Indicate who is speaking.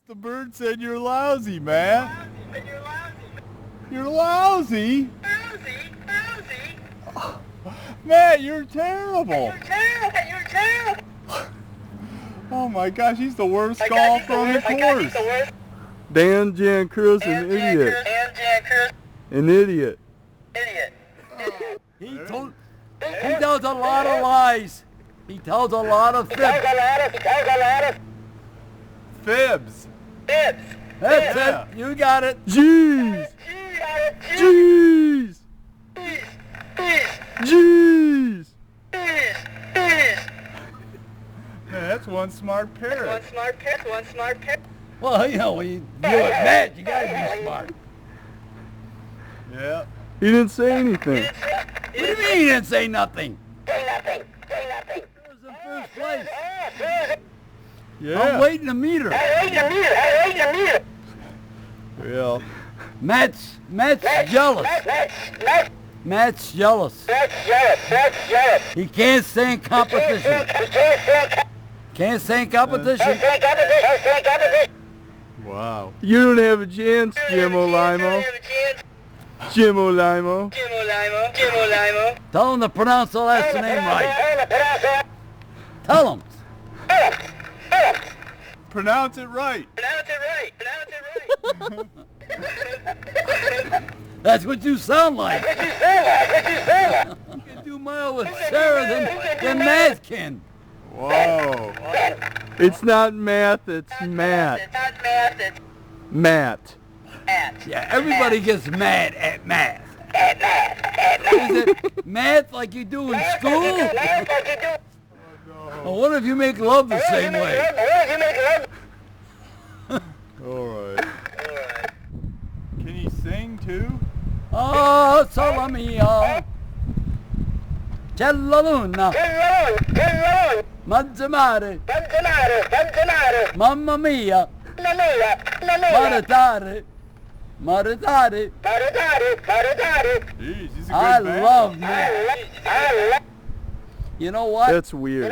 Speaker 1: The bird said you're lousy, Matt. You're lousy? Matt, you're terrible.
Speaker 2: You're terrible.
Speaker 1: Oh my gosh, he's the worst golfer on the course.
Speaker 3: Dan Jan Cruz, an idiot. An idiot.
Speaker 4: He tells a lot of lies. He tells a lot of fibs.
Speaker 1: Fibs.
Speaker 4: That's it. You got it.
Speaker 3: Jeez. Jeez. Jeez.
Speaker 1: Man, that's one smart parrot.
Speaker 4: Well, you know, when you deal with Matt, you gotta be smart.
Speaker 1: Yeah.
Speaker 3: He didn't say anything.
Speaker 4: What do you mean he didn't say nothing? He was in first place.
Speaker 1: Yeah.
Speaker 4: I'm waiting to meet her.
Speaker 1: Well,
Speaker 4: Matt's jealous. Matt's jealous. He can't stand competition. Can't stand competition.
Speaker 1: wow.
Speaker 3: You don't have a chance, Jim Alaimo. Jim Alaimo.
Speaker 4: Tell him to pronounce the last name right. Tell him.
Speaker 1: Pronounce it right.
Speaker 4: That's what you sound like. You can do more with Sarah than Matt can.
Speaker 1: Whoa.
Speaker 3: It's not math, it's Matt. Matt.
Speaker 4: Yeah, everybody gets mad at math. Is it math like you do in school? Well, what if you make love the same way?
Speaker 1: All right. Can he sing too?
Speaker 4: Oh, sola mia. C'è la luna. Mangiare. Mamma mia. Maritare. Maritare.
Speaker 1: Jeez, he's a good
Speaker 4: I
Speaker 1: man.
Speaker 4: love Matt. You know what?
Speaker 3: That's weird.